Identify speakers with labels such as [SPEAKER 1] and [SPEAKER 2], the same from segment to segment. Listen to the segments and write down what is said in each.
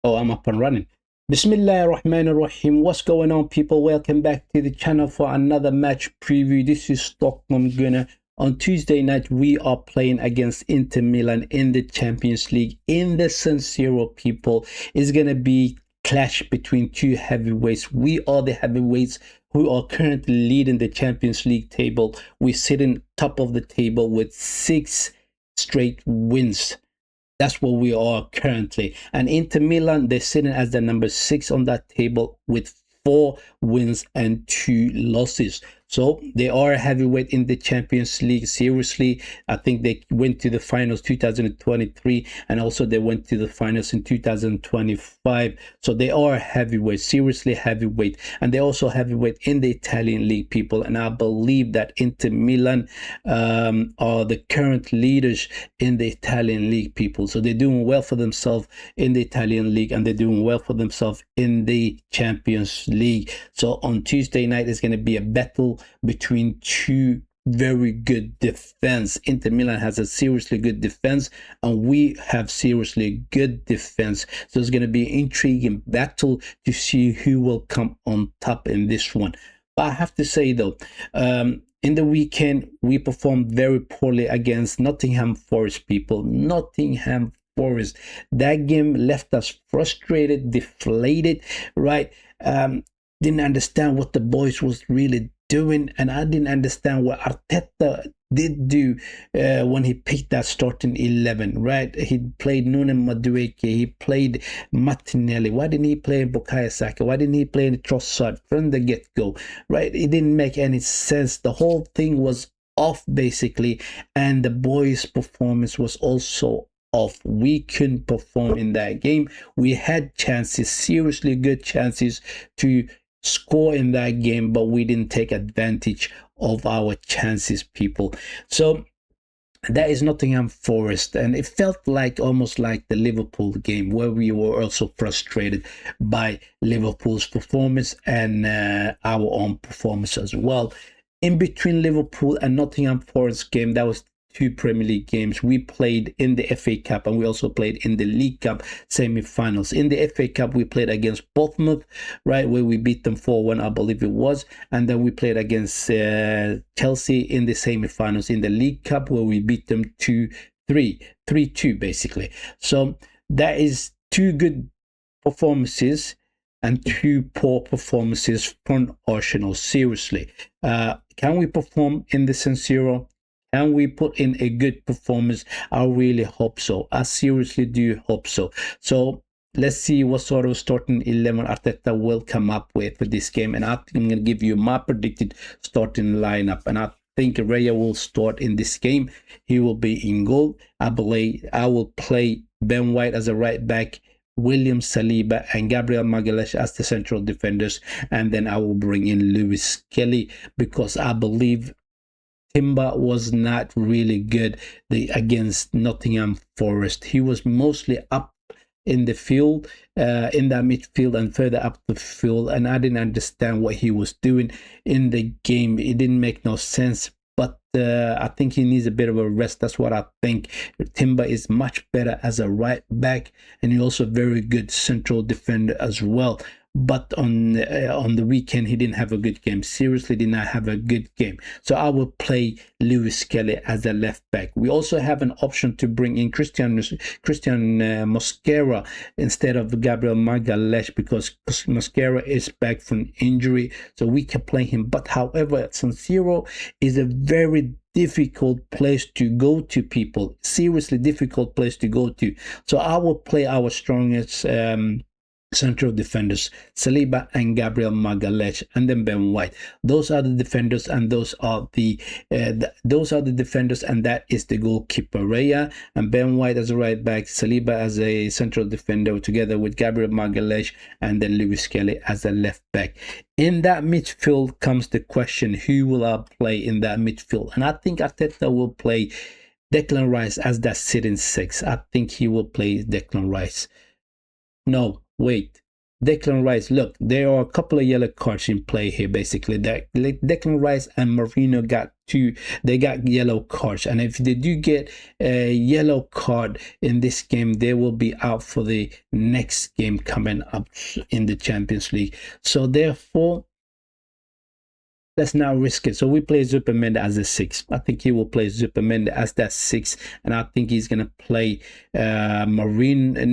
[SPEAKER 1] Oh, I'm up and running. Bismillah ar-Rahman ar-Rahim. What's going on, people? Welcome back to the channel for another match preview. This is Stockholm Gunner. On Tuesday night, we are playing against Inter Milan in the Champions League in the San Siro, people. It's going to be clash between two heavyweights. We are the heavyweights who are currently leading the Champions League table. We sit in top of the table with 6 straight wins. That's what we are currently. And Inter Milan, they're sitting as the number 6 on that table with 4 wins and 2 losses. So they are a heavyweight in the Champions League. Seriously, I think they went to the finals 2023, and also they went to the finals in 2025. So they are heavyweight, seriously heavyweight, and they also heavyweight in the Italian league, people. And I believe that Inter Milan are the current leaders in the Italian league, people. So they're doing well for themselves in the Italian league, and they're doing well for themselves in the Champions League. So on Tuesday night, it's going to be a battle between two very good defense. Inter Milan has a seriously good defense, and we have seriously good defense. So it's going to be an intriguing battle to see who will come on top in this one. But I have to say though, in the weekend, we performed very poorly against Nottingham Forest, people. Nottingham Forest. That game left us frustrated, deflated, right? Didn't understand what the boys was really doing, and I didn't understand what Arteta did do when he picked that starting 11, right? He played Nuno Madueke, he played Martinelli. Why didn't he play Bukayo Saka? Why didn't he play Trossard from the get-go, right? It didn't make any sense. The whole thing was off, basically, and the boys' performance was also off. We couldn't perform in that game. We had chances, seriously good chances to score in that game, but we didn't take advantage of our chances, people. So that is Nottingham Forest, and it felt like almost like the Liverpool game, where we were also frustrated by Liverpool's performance and our own performance as well. In between Liverpool and Nottingham Forest game, that was 2 Premier League games. We played in the FA Cup, and we also played in the League Cup semi-finals. In the FA Cup, we played against Bournemouth, right, where we beat them 4-1, I believe it was. And then we played against Chelsea in the semi-finals in the League Cup, where we beat them 3-2, basically. So that is 2 good performances and 2 poor performances from Arsenal. Seriously, can we perform in the San Siro? Can we put in a good performance? I really hope so. I seriously do hope so. So let's see what sort of starting 11 Arteta will come up with for this game. And I think I'm going to give you my predicted starting lineup. And I think Raya will start in this game. He will be in goal. I believe I will play Ben White as a right back, William Saliba and Gabriel Magalhaes as the central defenders. And then I will bring in Lewis Kelly, because I believe Timber was not really good against Nottingham Forest. He was mostly up in the field, in that midfield and further up the field, and I didn't understand what he was doing in the game. It didn't make no sense, but I think he needs a bit of a rest. That's what I think. Timber is much better as a right back, and he's also a very good central defender as well. But on the weekend, he didn't have a good game. Seriously, did not have a good game. So I will play Lewis Kelly as a left back. We also have an option to bring in Christian Mosquera instead of Gabriel Magalhaes, because Mosquera is back from injury, so we can play him. But however, San Siro is a very difficult place to go to, people. Seriously difficult place to go to. So I will play our strongest central defenders, Saliba and Gabriel Magalhaes, and then Ben White. Those are the defenders, and those are the defenders, and that is the goalkeeper Raya, and Ben White as a right back, Saliba as a central defender, together with Gabriel Magalhaes, and then Lewis Kelly as a left back. In that midfield comes the question, who will I play in that midfield? And I think Arteta will play Declan Rice as that sitting 6. I think he will play Declan Rice. No, wait. Declan Rice, look, there are a couple of yellow cards in play here. Basically, that Declan Rice and Marino got yellow cards, and if they do get a yellow card in this game, they will be out for the next game coming up in the Champions League. So therefore, let's now risk it. So we play Zupermende as a 6. I think he will play Zupermende as that 6, and I think he's gonna play Ethan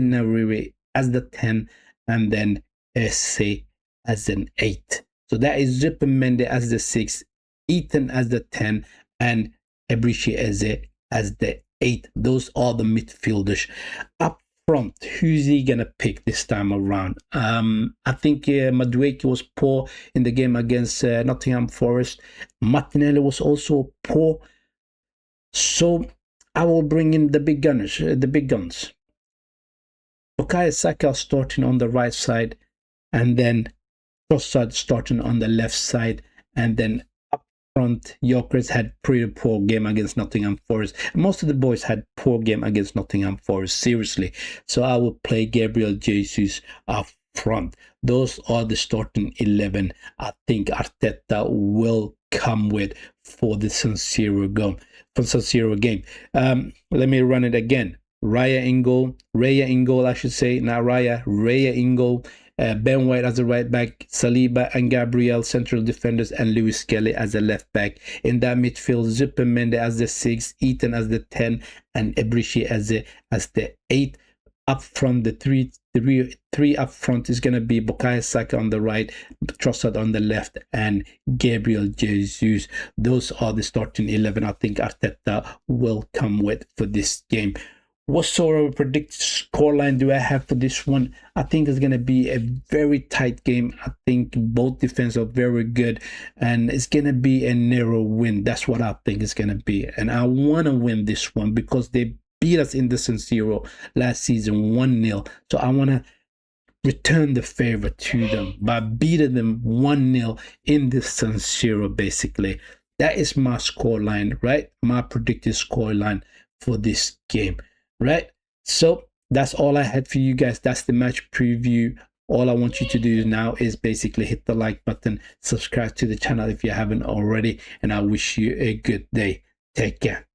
[SPEAKER 1] Newry as the 10, and then Esse as an 8. So that is Zupermende as the 6, Ethan as the 10, and Ebriche Eze as the 8. Those are the midfielders. Up front, who's he gonna pick this time around? I think Madueke was poor in the game against Nottingham Forest. Martinelli was also poor. So I will bring in the big gunners, the big guns. Bukayo Saka starting on the right side, and then Trossard starting on the left side, and then front, Gyökeres had pretty poor game against Nottingham Forest. Most of the boys had poor game against Nottingham Forest, seriously. So I will play Gabriel Jesus up front. Those are the starting 11 I think Arteta will come with for the San Siro game. Let me run it again. Raya in goal, Ben White as a right back, Saliba and Gabriel central defenders, and Lewis Kelly as a left back. In that midfield, Zupermende as the 6, Ethan as the 10, and Ebriche as the 8. Up front, the three up front is going to be Bukayo Saka on the right, Trossard on the left, and Gabriel Jesus. Those are the starting 11 I think Arteta will come with for this game. What sort of predicted scoreline do I have for this one? I think it's going to be a very tight game. I think both defenses are very good, and it's going to be a narrow win. That's what I think it's going to be. And I want to win this one because they beat us in the San Siro last season 1-0. So I want to return the favor to them by beating them 1-0 in the San Siro, basically. That is my scoreline, right? My predicted scoreline for this game. Right, so that's all I had for you guys. That's the match preview. All I want you to do now is basically hit the like button, subscribe to the channel if you haven't already, and I wish you a good day. Take care.